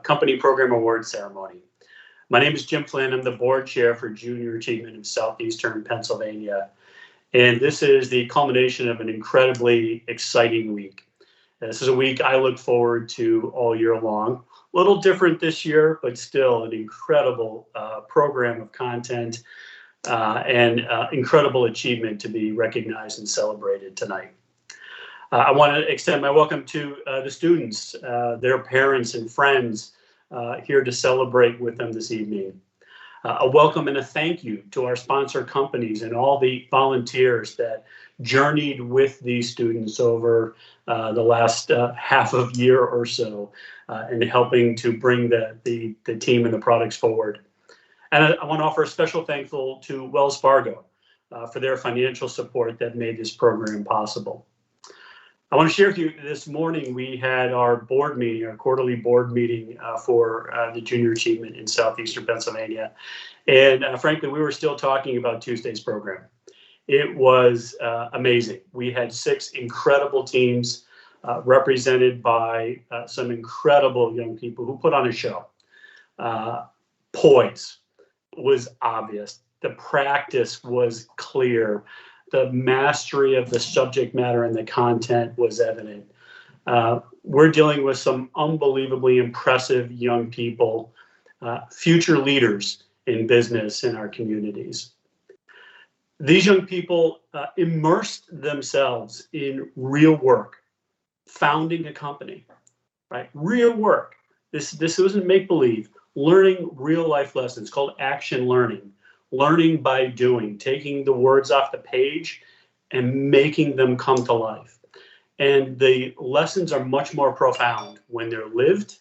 Company Program Award Ceremony. My name is Jim Flynn. I'm the board chair for Junior Achievement in Southeastern Pennsylvania. And this is the culmination of an incredibly exciting week. This is a week I look forward to all year long. A little different this year, but still an incredible program of content and incredible achievement to be recognized and celebrated tonight. I want to extend my welcome to the students, their parents and friends here to celebrate with them this evening. A welcome and a thank you to our sponsor companies and all the volunteers that journeyed with these students over the last half of year or so in helping to bring the team and the products forward. And I want to offer a special thankful to Wells Fargo for their financial support that made this program possible. I want to share with you this morning we had our board meeting, our quarterly board meeting for the Junior Achievement in Southeastern Pennsylvania. And frankly, we were still talking about Tuesday's program. It was amazing. We had 6 incredible teams represented by some incredible young people who put on a show. Poise was obvious. The practice was clear. The mastery of the subject matter and the content was evident. We're dealing with some unbelievably impressive young people, future leaders in business in our communities. These young people immersed themselves in real work, founding a company, right? Real work. This wasn't make-believe. Learning real life lessons called action learning. Learning by doing, taking the words off the page and making them come to life. And the lessons are much more profound when they're lived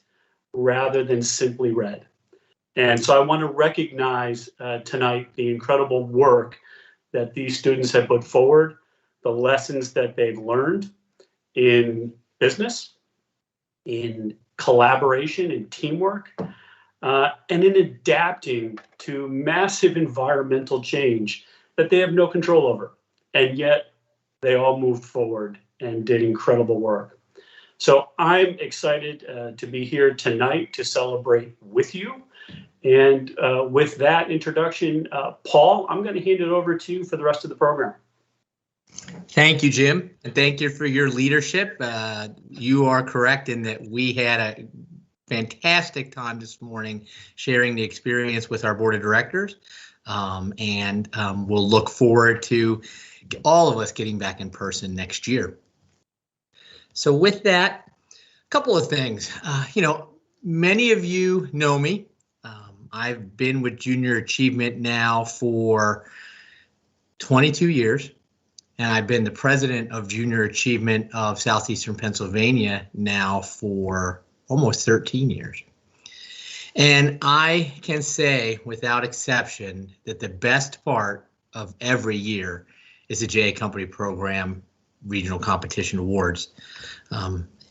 rather than simply read. And so I want to recognize tonight the incredible work that these students have put forward, the lessons that they've learned in business, in collaboration and teamwork, and in adapting to massive environmental change that they have no control over. And yet they all moved forward and did incredible work. So I'm excited to be here tonight to celebrate with you. And with that introduction, Paul, I'm going to hand it over to you for the rest of the program. Thank you, Jim, and thank you for your leadership. You are correct in that we had a fantastic time this morning sharing the experience with our board of directors, and we'll look forward to all of us getting back in person next year. So with that, a couple of things. Many of you know me. I've been with Junior Achievement now for 22 years, and I've been the president of Junior Achievement of Southeastern Pennsylvania now for almost 13 years. And I can say without exception that the best part of every year is the JA Company Program Regional Competition Awards.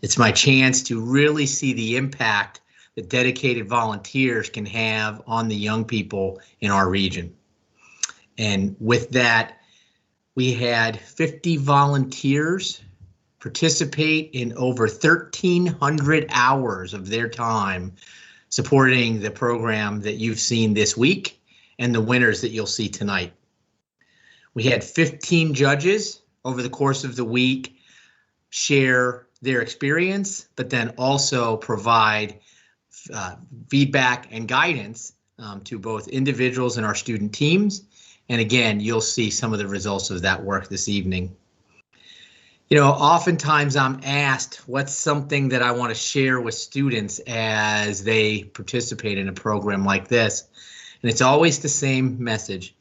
It's my chance to really see the impact that dedicated volunteers can have on the young people in our region. And with that, we had 50 volunteers participate in over 1,300 hours of their time supporting the program that you've seen this week and the winners that you'll see tonight. We had 15 judges over the course of the week share their experience, but then also provide feedback and guidance to both individuals and our student teams. And again, you'll see some of the results of that work this evening. Oftentimes I'm asked what's something that I want to share with students as they participate in a program like this. And it's always the same message.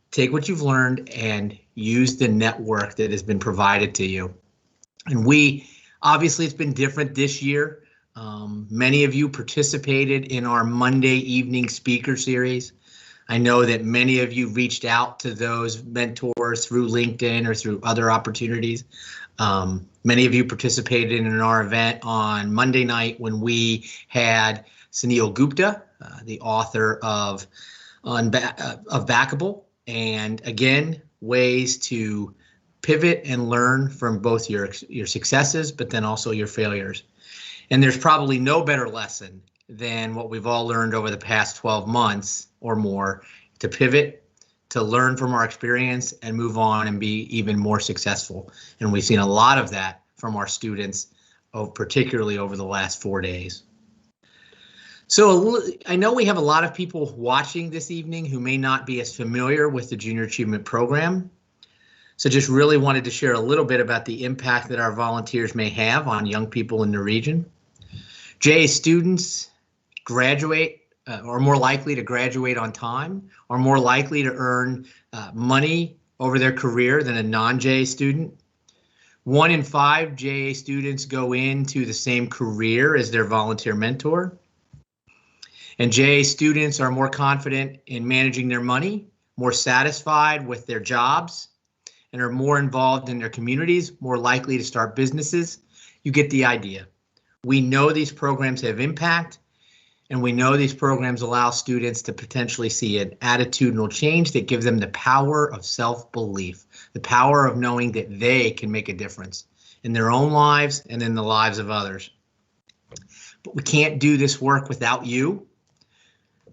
Take what you've learned and use the network that has been provided to you. And obviously it's been different this year. Many of you participated in our Monday evening speaker series. I know that many of you reached out to those mentors through LinkedIn or through other opportunities. Many of you participated in our event on Monday night when we had Sunil Gupta, the author of Backable, and again, ways to pivot and learn from both your successes, but then also your failures. And there's probably no better lesson than what we've all learned over the past 12 months or more to pivot, to learn from our experience and move on and be even more successful. And we've seen a lot of that from our students, particularly over the last 4 days. So I know we have a lot of people watching this evening who may not be as familiar with the Junior Achievement Program. So just really wanted to share a little bit about the impact that our volunteers may have on young people in the region. JA students graduate are more likely to graduate on time, are more likely to earn money over their career than a non-JA student. 1 in 5 JA students go into the same career as their volunteer mentor. And JA students are more confident in managing their money, more satisfied with their jobs, and are more involved in their communities, more likely to start businesses. You get the idea. We know these programs have impact, and we know these programs allow students to potentially see an attitudinal change that gives them the power of self-belief, the power of knowing that they can make a difference in their own lives and in the lives of others. But we can't do this work without you.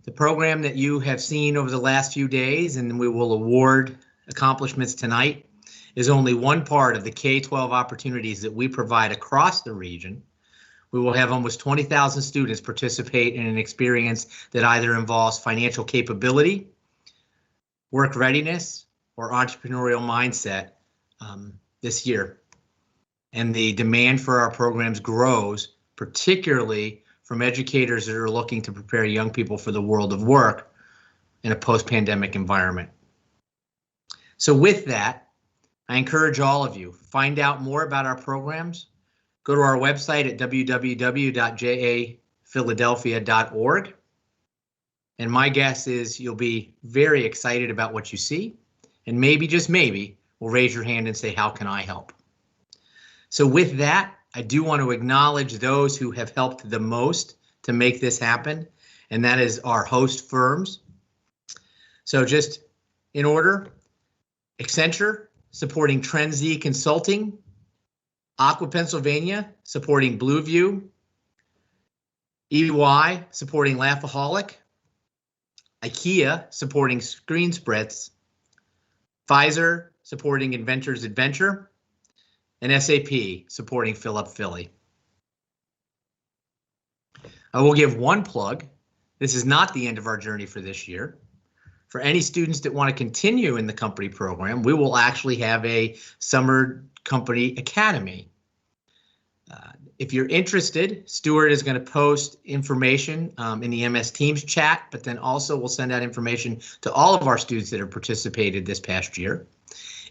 The program that you have seen over the last few days, and we will award accomplishments tonight, is only one part of the K-12 opportunities that we provide across the region. We will have almost 20,000 students participate in an experience that either involves financial capability, work readiness, or entrepreneurial mindset this year. And the demand for our programs grows, particularly from educators that are looking to prepare young people for the world of work in a post-pandemic environment. So with that, I encourage all of you, find out more about our programs. Go to our website at www.japhiladelphia.org. And my guess is you'll be very excited about what you see, and maybe, just maybe, will raise your hand and say, how can I help? So with that, I do want to acknowledge those who have helped the most to make this happen, and that is our host firms. So just in order, Accenture supporting Trend Z Consulting, Aqua Pennsylvania supporting Blueview, EY supporting Laughaholic, IKEA supporting Screen Spritz, Pfizer supporting Inventors Adventure, and SAP supporting Fill Up Philly. I will give one plug. This is not the end of our journey for this year. For any students that want to continue in the company program, we will actually have a summer company academy. If you're interested, Stuart is going to post information in the MS Teams chat, but then also we'll send out information to all of our students that have participated this past year.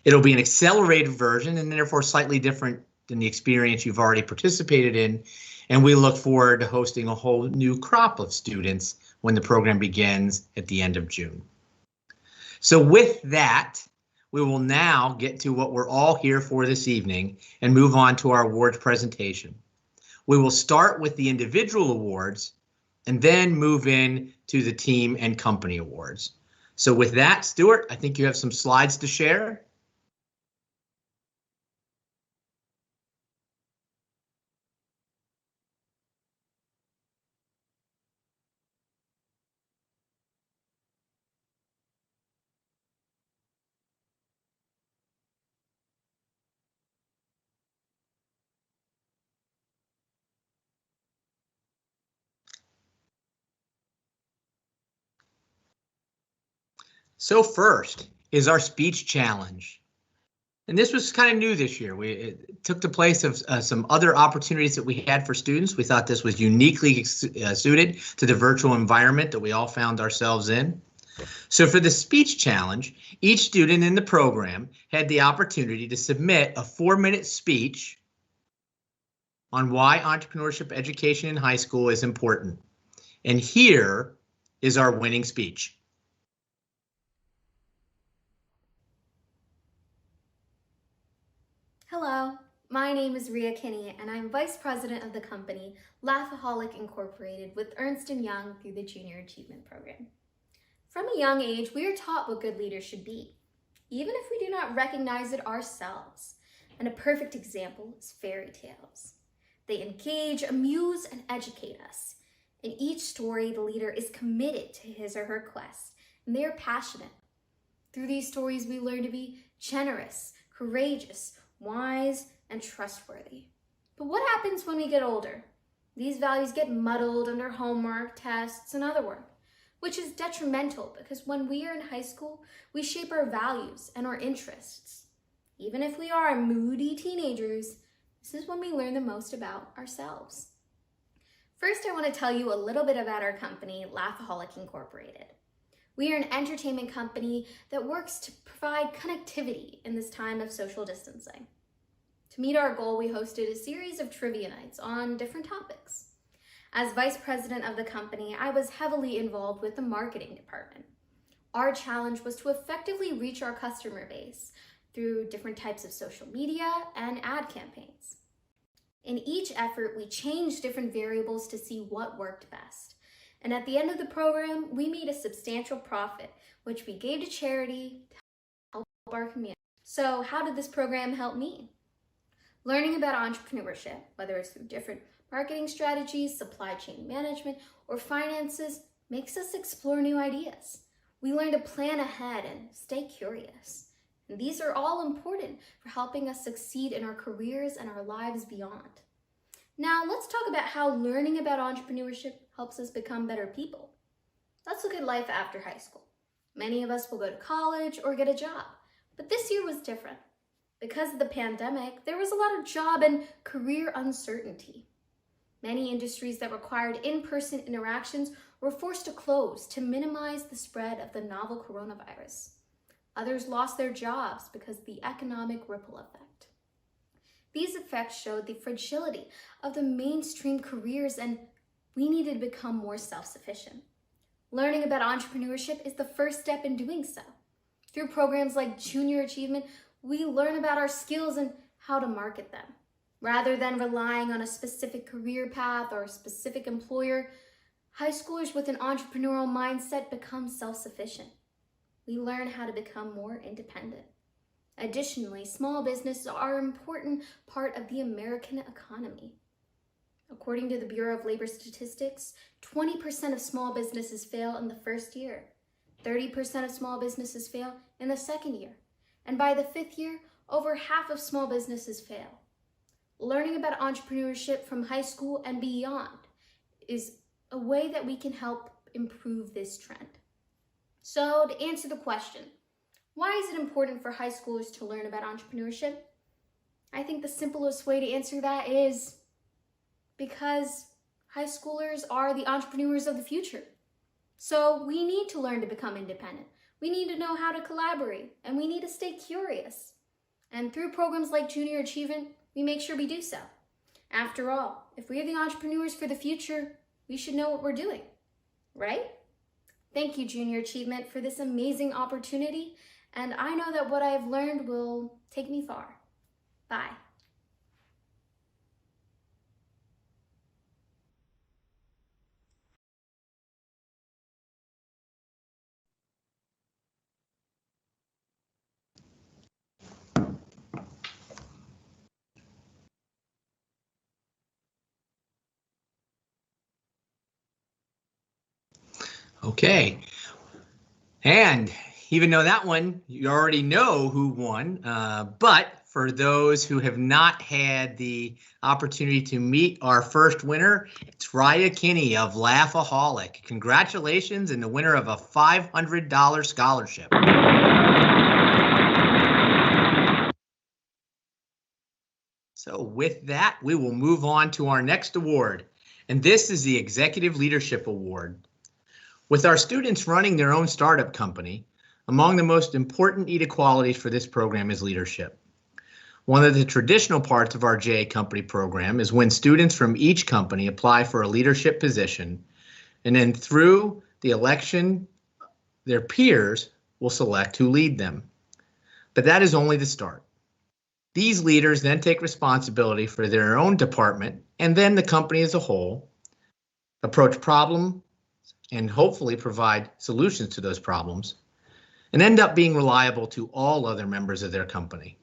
It'll be an accelerated version and therefore slightly different than the experience you've already participated in. And we look forward to hosting a whole new crop of students when the program begins at the end of June. So with that, we will now get to what we're all here for this evening and move on to our awards presentation. We will start with the individual awards and then move in to the team and company awards. So with that, Stuart, I think you have some slides to share. So first is our speech challenge. And this was kind of new this year. It took the place of some other opportunities that we had for students. We thought this was uniquely suited to the virtual environment that we all found ourselves in. So for the speech challenge, each student in the program had the opportunity to submit a 4-minute speech on why entrepreneurship education in high school is important. And here is our winning speech. Hello, my name is Rhea Kinney, and I'm Vice President of the company Laughaholic Incorporated with Ernst & Young through the Junior Achievement Program. From a young age, we are taught what good leaders should be, even if we do not recognize it ourselves. And a perfect example is fairy tales. They engage, amuse, and educate us. In each story, the leader is committed to his or her quest, and they are passionate. Through these stories, we learn to be generous, courageous, wise, and trustworthy. But what happens when we get older? These values get muddled under homework, tests, and other work, which is detrimental because when we are in high school, we shape our values and our interests. Even if we are moody teenagers, this is when we learn the most about ourselves. First, I want to tell you a little bit about our company, Laughaholic Incorporated. We are an entertainment company that works to provide connectivity in this time of social distancing. To meet our goal, we hosted a series of trivia nights on different topics. As vice president of the company, I was heavily involved with the marketing department. Our challenge was to effectively reach our customer base through different types of social media and ad campaigns. In each effort, we changed different variables to see what worked best. And at the end of the program, we made a substantial profit, which we gave to charity to help our community. So how did this program help me? Learning about entrepreneurship, whether it's through different marketing strategies, supply chain management, or finances, makes us explore new ideas. We learn to plan ahead and stay curious. And these are all important for helping us succeed in our careers and our lives beyond. Now, let's talk about how learning about entrepreneurship helps us become better people. Let's look at life after high school. Many of us will go to college or get a job, but this year was different. Because of the pandemic, there was a lot of job and career uncertainty. Many industries that required in-person interactions were forced to close to minimize the spread of the novel coronavirus. Others lost their jobs because of the economic ripple effect. These effects showed the fragility of the mainstream careers, and we needed to become more self-sufficient. Learning about entrepreneurship is the first step in doing so. Through programs like Junior Achievement, we learn about our skills and how to market them. Rather than relying on a specific career path or a specific employer, high schoolers with an entrepreneurial mindset become self-sufficient. We learn how to become more independent. Additionally, small businesses are an important part of the American economy. According to the Bureau of Labor Statistics, 20% of small businesses fail in the first year, 30% of small businesses fail in the second year, and by the fifth year, over half of small businesses fail. Learning about entrepreneurship from high school and beyond is a way that we can help improve this trend. So to answer the question, why is it important for high schoolers to learn about entrepreneurship? I think the simplest way to answer that is because high schoolers are the entrepreneurs of the future. So we need to learn to become independent. We need to know how to collaborate, and we need to stay curious. And through programs like Junior Achievement, we make sure we do so. After all, if we are the entrepreneurs for the future, we should know what we're doing, right? Thank you, Junior Achievement, for this amazing opportunity, and I know that what I have learned will take me far. Bye. Okay. And even though that one, you already know who won, but for those who have not had the opportunity to meet our first winner, it's Raya Kinney of Laughaholic. Congratulations, and the winner of a $500 scholarship. So with that, we will move on to our next award, and this is the Executive Leadership Award. With our students running their own startup company, among the most important needed qualities for this program is leadership. One of the traditional parts of our JA Company program is when students from each company apply for a leadership position, and then through the election, their peers will select who lead them. But that is only the start. These leaders then take responsibility for their own department and then the company as a whole, approach problems and hopefully provide solutions to those problems, and end up being reliable to all other members of their company.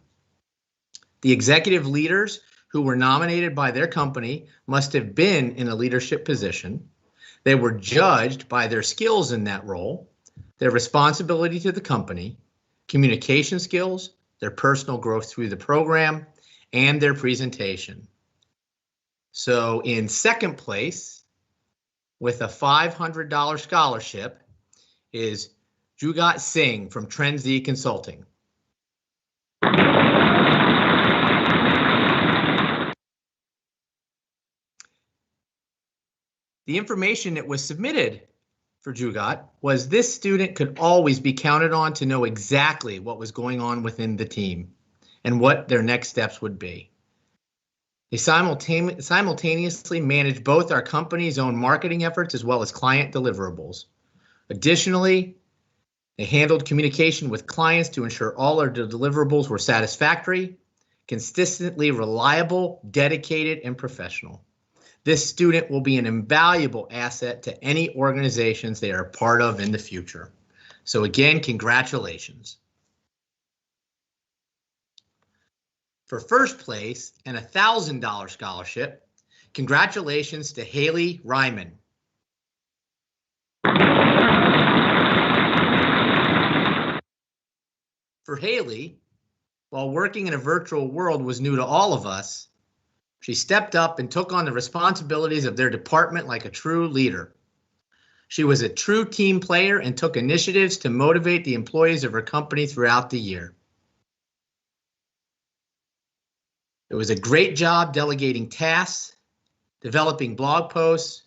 The executive leaders who were nominated by their company must have been in a leadership position. They were judged by their skills in that role, their responsibility to the company, communication skills, their personal growth through the program, and their presentation. So in second place, with a $500 scholarship, is Jugat Singh from Trend Z Consulting. The information that was submitted for Jugat was this student could always be counted on to know exactly what was going on within the team and what their next steps would be. They simultaneously manage both our company's own marketing efforts as well as client deliverables. Additionally, they handled communication with clients to ensure all our deliverables were satisfactory, consistently reliable, dedicated, and professional. This student will be an invaluable asset to any organizations they are a part of in the future. So again, congratulations. For first place and a $1,000 scholarship, congratulations to Haley Ryman. For Haley, while working in a virtual world was new to all of us, she stepped up and took on the responsibilities of their department like a true leader. She was a true team player and took initiatives to motivate the employees of her company throughout the year. It was a great job delegating tasks, developing blog posts,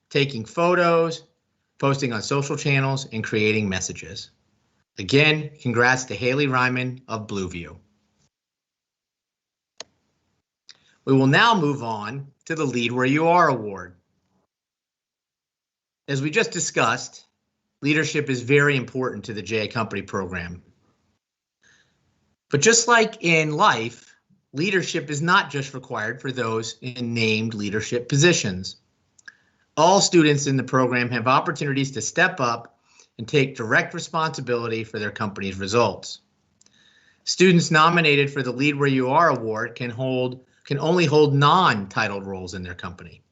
taking photos, posting on social channels, and creating messages. Again, congrats to Haley Ryman of Blueview. We will now move on to the Lead Where You Are award. As we just discussed, Leadership is very important to the J Company program. But just like in life, leadership is not just required for those in named leadership positions. All students in the program have opportunities to step up and take direct responsibility for their company's results. Students nominated for the Lead Where You Are award can only hold non-titled roles in their company.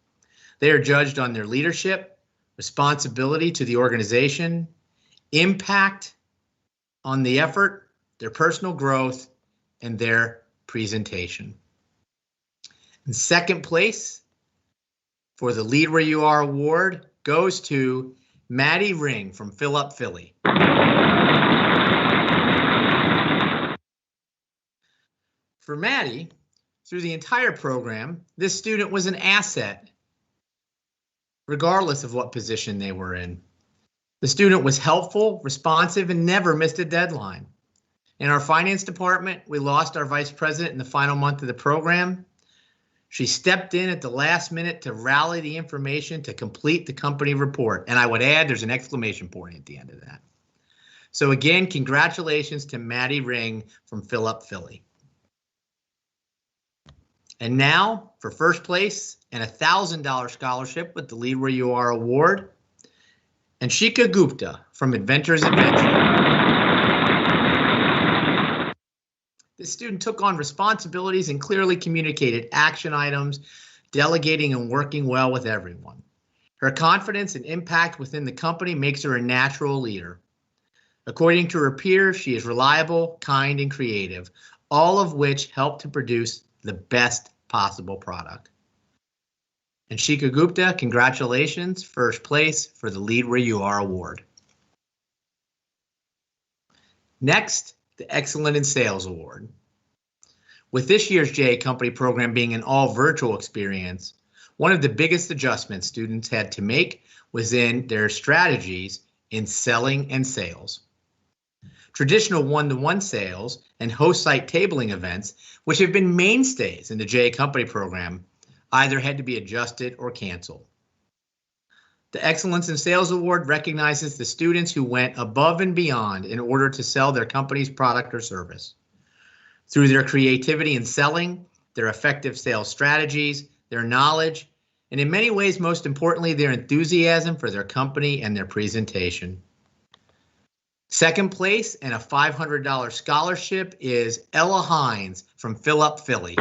They are judged on their leadership, responsibility to the organization, impact on the effort, their personal growth, and their presentation. In second place for the Lead Where You Are award goes to Maddie Ring from Fill Up Philly. For Maddie, through the entire program, this student was an asset, regardless of what position they were in. The student was helpful, responsive, and never missed a deadline. In our finance department, we lost our vice president in the final month of the program. She stepped in at the last minute to rally the information to complete the company report. And I would add, there's an exclamation point at the end of that. So again, congratulations to Maddie Ring from Fill Up Philly. And now for first place and a $1,000 scholarship with the Lead Where You Are award, Anshika Gupta from Inventors Adventure. This student took on responsibilities and clearly communicated action items, delegating and working well with everyone. Her confidence and impact within the company makes her a natural leader. According to her peers, she is reliable, kind, and creative, all of which help to produce the best possible product. And Shika Gupta, congratulations, first place for the Lead Where You Are award. Next, the Excellent in Sales award. With this year's J Company program being an all virtual experience, one of the biggest adjustments students had to make was in their strategies in selling and sales. Traditional one-to-one sales and host site tabling events, which have been mainstays in the J Company program, either had to be adjusted or canceled. The Excellence in Sales Award recognizes the students who went above and beyond in order to sell their company's product or service. Through their creativity in selling, their effective sales strategies, their knowledge, and in many ways, most importantly, their enthusiasm for their company and their presentation. Second place and a $500 scholarship is Ella Hines from Fill Up Philly.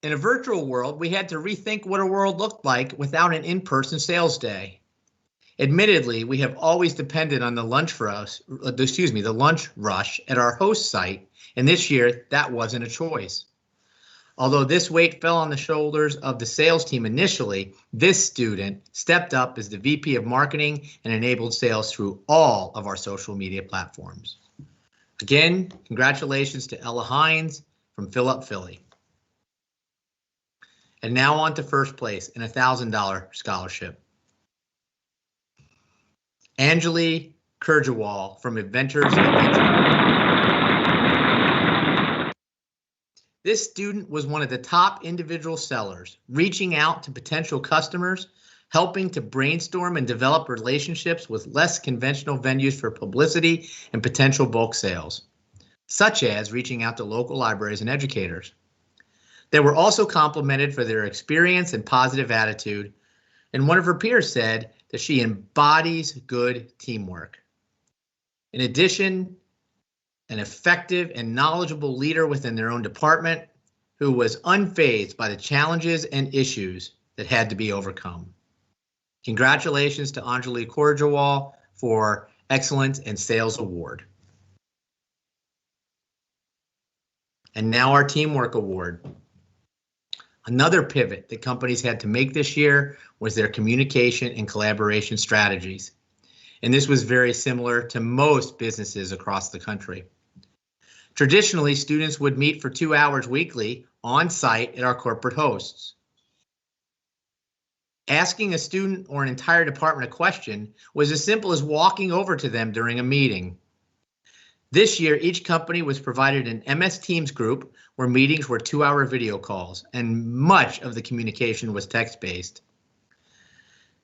In a virtual world, we had to rethink what a world looked like without an in-person sales day. Admittedly, we have always depended on the lunch rush at our host site, and this year that wasn't a choice. Although this weight fell on the shoulders of the sales team initially, this student stepped up as the VP of Marketing and enabled sales through all of our social media platforms. Again, congratulations to Ella Hines from Fill Up Philly. And now on to first place and a $1,000 scholarship. Anjali Kurjawal from Inventors Adventure. This student was one of the top individual sellers, reaching out to potential customers, helping to brainstorm and develop relationships with less conventional venues for publicity and potential bulk sales, such as reaching out to local libraries and educators. They were also complimented for their experience and positive attitude, and one of her peers said that she embodies good teamwork. In addition, an effective and knowledgeable leader within their own department who was unfazed by the challenges and issues that had to be overcome. Congratulations to Anjali Kurjawal for Excellence in Sales Award. And now our Teamwork Award. Another pivot that companies had to make this year was their communication and collaboration strategies. And this was very similar to most businesses across the country. Traditionally, students would meet for 2 hours weekly on site at our corporate hosts. Asking a student or an entire department a question was as simple as walking over to them during a meeting. This year, each company was provided an MS Teams group where meetings were 2-hour video calls, and much of the communication was text-based.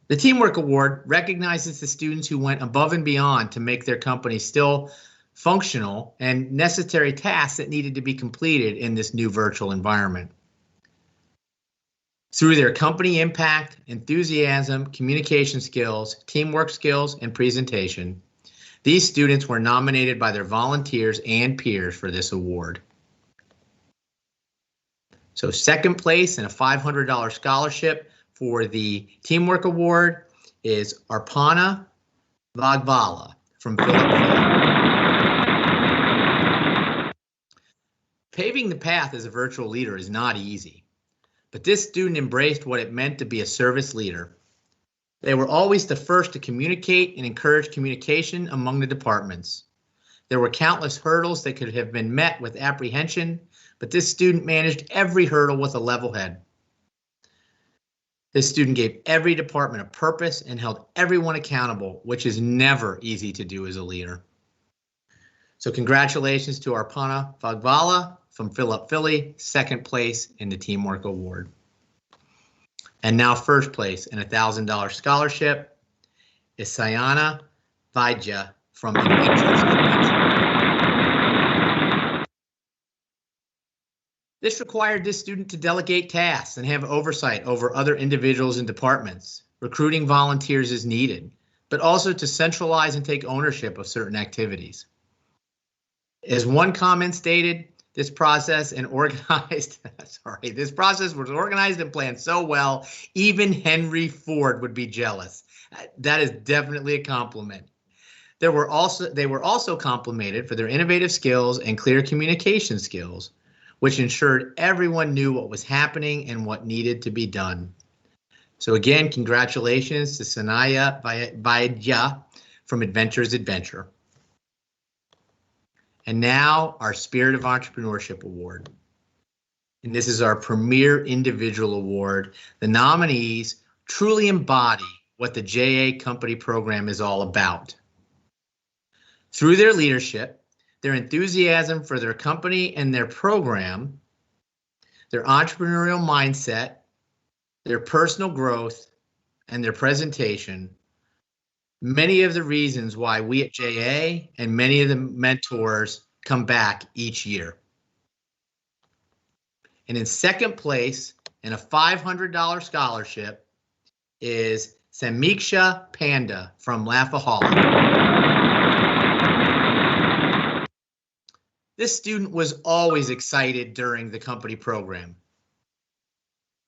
The Teamwork Award recognizes the students who went above and beyond to make their company still functional and necessary tasks that needed to be completed in this new virtual environment. Through their company impact, enthusiasm, communication skills, teamwork skills, and presentation, these students were nominated by their volunteers and peers for this award. So second place and a $500 scholarship for the Teamwork Award is Arpana Vagvala from Philadelphia. Paving the path as a virtual leader is not easy, but this student embraced what it meant to be a service leader. They were always the first to communicate and encourage communication among the departments. There were countless hurdles that could have been met with apprehension, but this student managed every hurdle with a level head. This student gave every department a purpose and held everyone accountable, which is never easy to do as a leader. So congratulations to Arpana Vagvala from Philly, second place in the Teamwork Award. And now first place in a $1,000 scholarship is Sayana Vaidya from Adventures. This required this student to delegate tasks and have oversight over other individuals and departments. Recruiting volunteers is needed, but also to centralize and take ownership of certain activities. As one comment stated, this process was organized and planned so well, even Henry Ford would be jealous. That is definitely a compliment. They were also complimented for their innovative skills and clear communication skills, which ensured everyone knew what was happening and what needed to be done. So again, congratulations to Sanaya Vaidya from Adventures Adventure. And now our Spirit of Entrepreneurship Award. And this is our premier individual award. The nominees truly embody what the JA Company program is all about. Through their leadership, their enthusiasm for their company and their program, their entrepreneurial mindset, their personal growth, and their presentation, many of the reasons why we at JA and many of the mentors come back each year. And in second place and a $500 scholarship is Samiksha Panda from Laugh-A-Holic. This student was always excited during the company program.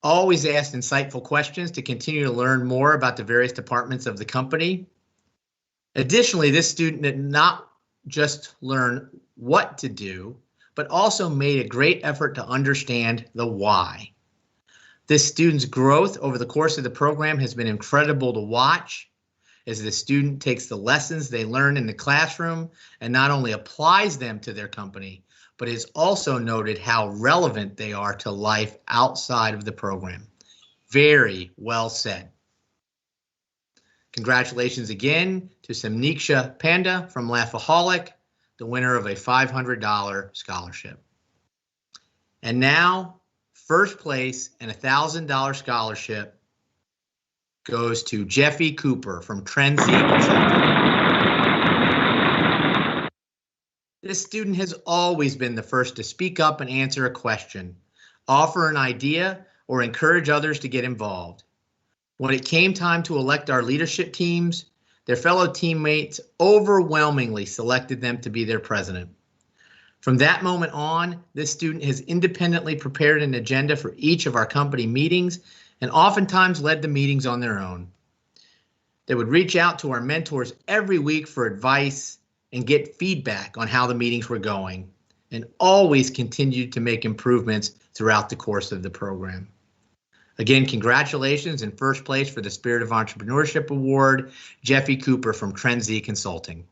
Always asked insightful questions to continue to learn more about the various departments of the company. Additionally, this student did not just learn what to do, but also made a great effort to understand the why. This student's growth over the course of the program has been incredible to watch, as the student takes the lessons they learn in the classroom and not only applies them to their company, but is also noted how relevant they are to life outside of the program. Very well said. Congratulations again to Samniksha Panda from Laugh-A-Holic, the winner of a $500 scholarship. And now, first place and a $1,000 scholarship goes to Jeffy Cooper from Trendsy Consulting. This student has always been the first to speak up and answer a question, offer an idea, or encourage others to get involved. When it came time to elect our leadership teams, their fellow teammates overwhelmingly selected them to be their president. From that moment on, this student has independently prepared an agenda for each of our company meetings and oftentimes led the meetings on their own. They would reach out to our mentors every week for advice and get feedback on how the meetings were going, and always continued to make improvements throughout the course of the program. Again, congratulations in first place for the Spirit of Entrepreneurship Award, Jeffy Cooper from Trendsy Consulting.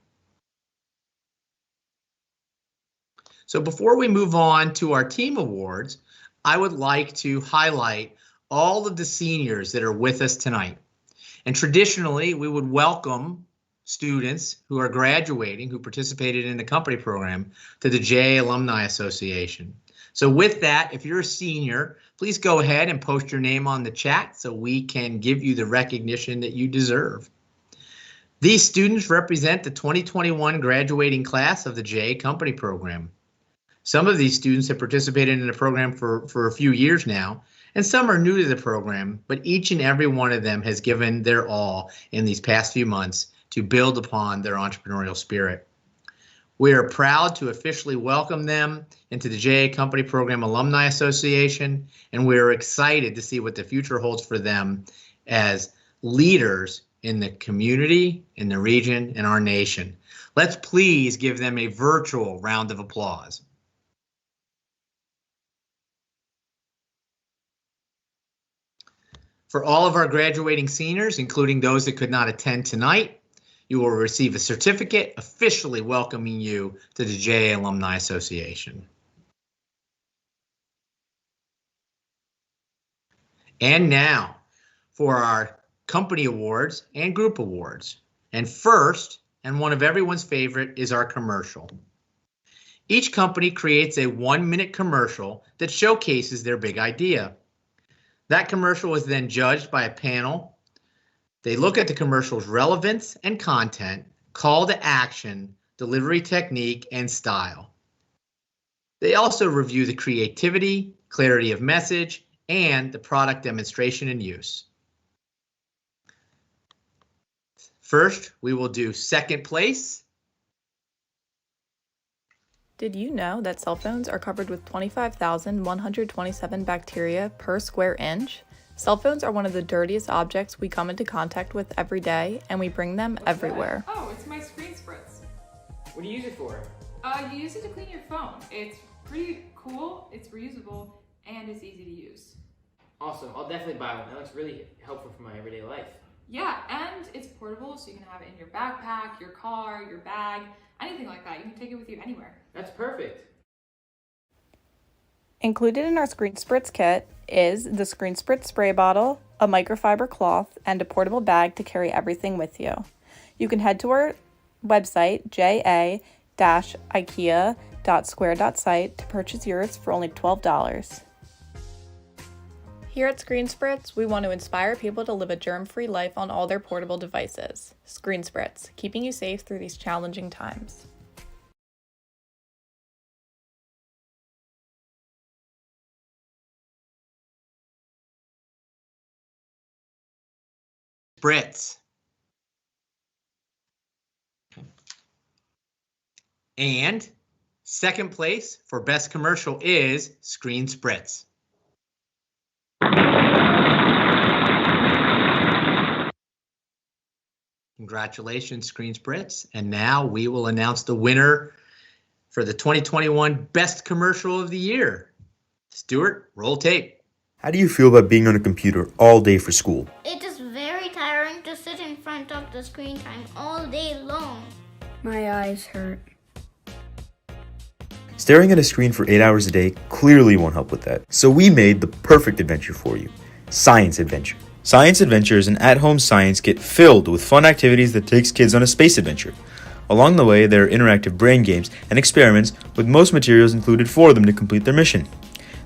So before we move on to our team awards, I would like to highlight all of the seniors that are with us tonight. And traditionally, we would welcome students who are graduating, who participated in the company program, to the JA Alumni Association. So with that, if you're a senior, please go ahead and post your name on the chat so we can give you the recognition that you deserve. These students represent the 2021 graduating class of the JA Company program. Some of these students have participated in the program for a few years now, and some are new to the program, but each and every one of them has given their all in these past few months to build upon their entrepreneurial spirit. We are proud to officially welcome them into the JA Company Program Alumni Association, and we are excited to see what the future holds for them as leaders in the community, in the region, and our nation. Let's please give them a virtual round of applause. For all of our graduating seniors, including those that could not attend tonight, you will receive a certificate officially welcoming you to the JA Alumni Association. And now for our company awards and group awards. And first, and one of everyone's favorite, is our commercial. Each company creates a 1-minute commercial that showcases their big idea. That commercial is then judged by a panel. They look at the commercial's relevance and content, call to action, delivery technique, and style. They also review the creativity, clarity of message, and the product demonstration and use. First, we will do second place. Did you know that cell phones are covered with 25,127 bacteria per square inch? Cell phones are one of the dirtiest objects we come into contact with every day, and we bring them everywhere. Oh, it's my screen spritz. What do you use it for? You use it to clean your phone. It's pretty cool, it's reusable, and it's easy to use. Awesome, I'll definitely buy one. That looks really helpful for my everyday life. Yeah, and it's portable, so you can have it in your backpack, your car, your bag, anything like that. You can take it with you anywhere. That's perfect. Included in our Screen Spritz kit is the Screen Spritz spray bottle, a microfiber cloth, and a portable bag to carry everything with you. You can head to our website, ja-ikea.square.site, to purchase yours for only $12. Here at Screen Spritz, we want to inspire people to live a germ-free life on all their portable devices. Screen Spritz, keeping you safe through these challenging times. Spritz. And second place for best commercial is Screen Spritz. Congratulations, Screen Spritz. And now we will announce the winner for the 2021 Best Commercial of the Year. Stuart, roll tape. How do you feel about being on a computer all day for school? It is very tiring to sit in front of the screen time all day long. My eyes hurt. Staring at a screen for 8 hours a day clearly won't help with that. So we made the perfect adventure for you, Science Adventure. Science Adventure is an at-home science kit filled with fun activities that takes kids on a space adventure. Along the way, there are interactive brain games and experiments with most materials included for them to complete their mission.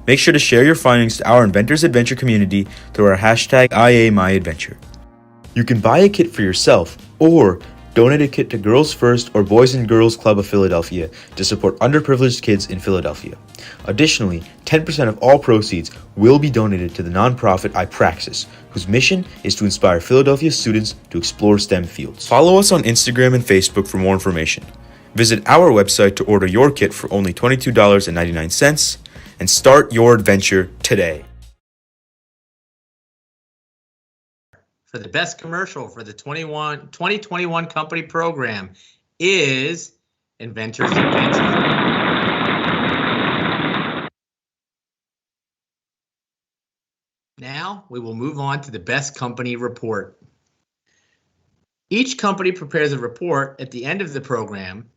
Make sure to share your findings to our Inventors Adventure community through our hashtag #IAMyAdventure. You can buy a kit for yourself or donate a kit to Girls First or Boys and Girls Club of Philadelphia to support underprivileged kids in Philadelphia. Additionally, 10% of all proceeds will be donated to the nonprofit iPraxis, whose mission is to inspire Philadelphia students to explore STEM fields. Follow us on Instagram and Facebook for more information. Visit our website to order your kit for only $22.99 and start your adventure today. For the best commercial for the 2021 company program is Inventors Adventure. Now we will move on to the best company report. Each company prepares a report at the end of the program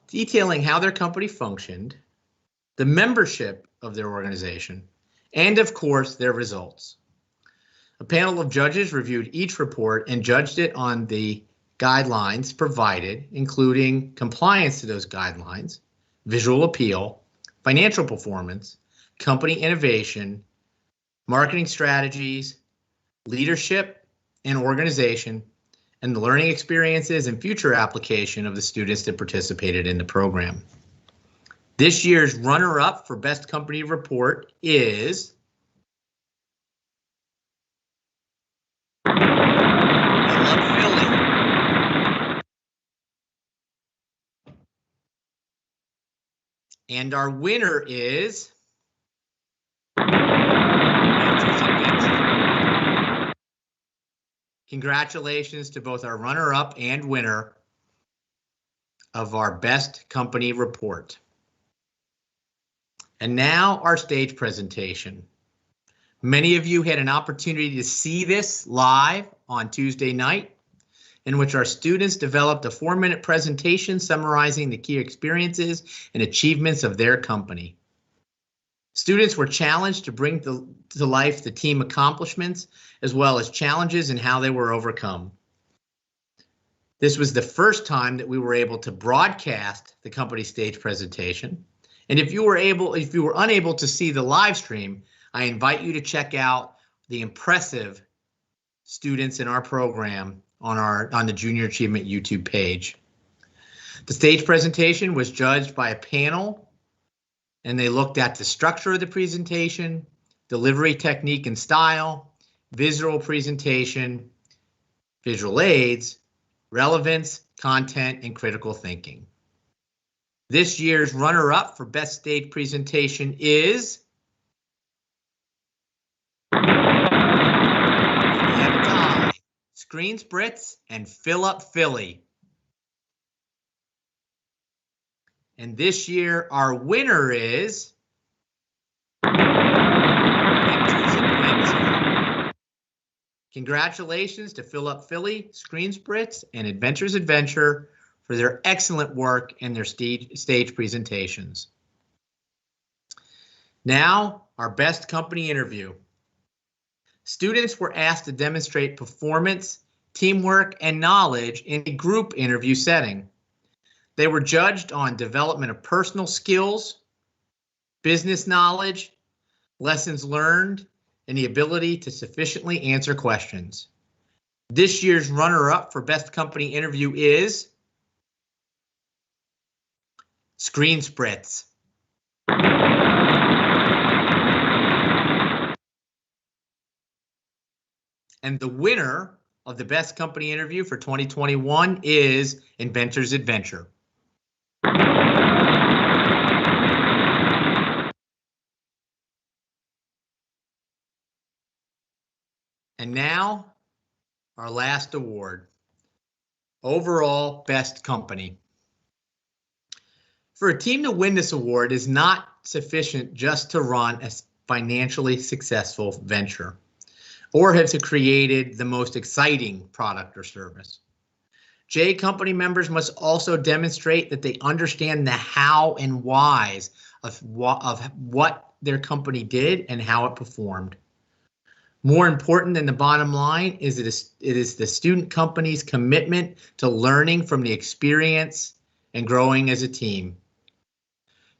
detailing how their company functioned, the membership of their organization, and of course their results. A panel of judges reviewed each report and judged it on the guidelines provided, including compliance to those guidelines, visual appeal, financial performance, company innovation, marketing strategies, leadership and organization, and the learning experiences and future application of the students that participated in the program. This year's runner-up for Best Company Report is Philly. And our winner is Congratulations to both our runner-up and winner of our Best Company Report. And now our stage presentation. Many of you had an opportunity to see this live on Tuesday night, in which our students developed a 4-minute presentation summarizing the key experiences and achievements of their company. Students were challenged to bring to life the team accomplishments, as well as challenges and how they were overcome. This was the first time that we were able to broadcast the company stage presentation. And if you were unable to see the live stream, I invite you to check out the impressive students in our program on the Junior Achievement YouTube page. The stage presentation was judged by a panel, and they looked at the structure of the presentation, delivery technique and style, visual presentation, visual aids, relevance, content, and critical thinking. This year's runner-up for Best Stage Presentation is Screen Spritz and Fill Up Philly. And this year, our winner is Congratulations to Fill Up Philly, Screen Spritz, and Adventures Adventure for their excellent work and their stage presentations. Now, our Best Company Interview. Students were asked to demonstrate performance, teamwork, and knowledge in a group interview setting. They were judged on development of personal skills, business knowledge, lessons learned, and the ability to sufficiently answer questions. This year's runner-up for Best Company Interview is Screen Spritz. And the winner of the Best Company Interview for 2021 is Inventor's Adventure. And now, our last award, Overall Best Company. For a team to win this award is not sufficient just to run a financially successful venture or have created the most exciting product or service. J Company members must also demonstrate that they understand the how and whys of what their company did and how it performed. More important than the bottom line is it is the student company's commitment to learning from the experience and growing as a team.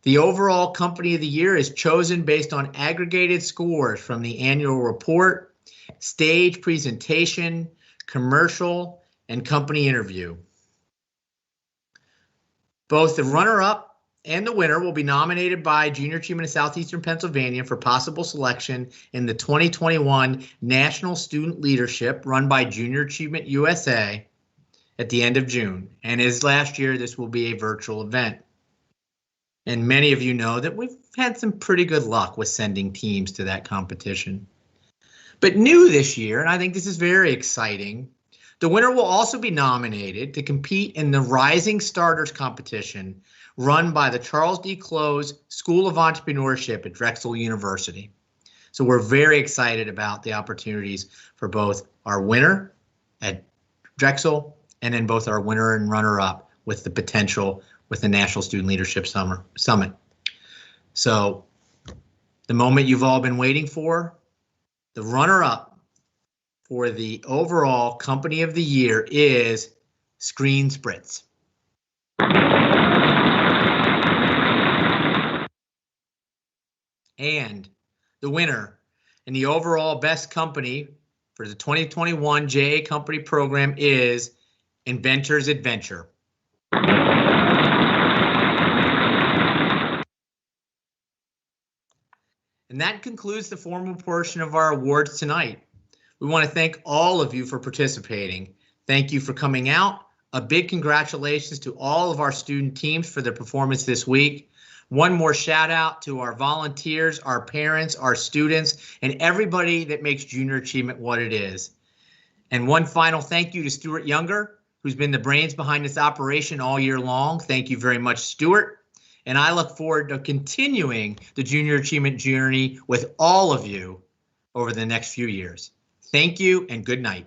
The overall company of the year is chosen based on aggregated scores from the annual report, stage presentation, commercial, and company interview. Both the runner-up and the winner will be nominated by Junior Achievement of Southeastern Pennsylvania for possible selection in the 2021 National Student Leadership run by Junior Achievement USA at the end of June. And as last year, this will be a virtual event. And many of you know that we've had some pretty good luck with sending teams to that competition. But new this year, and I think this is very exciting, the winner will also be nominated to compete in the Rising Starters competition run by the Charles D. Close School of Entrepreneurship at Drexel University. So we're very excited about the opportunities for both our winner at Drexel and then both our winner and runner-up with the potential with the National Student Leadership Summit. So the moment you've all been waiting for, the runner-up for the overall company of the year is Screen Spritz. And the winner in the overall best company for the 2021 JA Company program is Inventors Adventure. And that concludes the formal portion of our awards tonight. We want to thank all of you for participating. Thank you for coming out. A big congratulations to all of our student teams for their performance this week. One more shout out to our volunteers, our parents, our students, and everybody that makes junior achievement what it is. And one final thank you to Stuart Younger, who's been the brains behind this operation all year long. Thank you very much, Stuart. And I look forward to continuing the junior achievement journey with all of you over the next few years. Thank you and good night.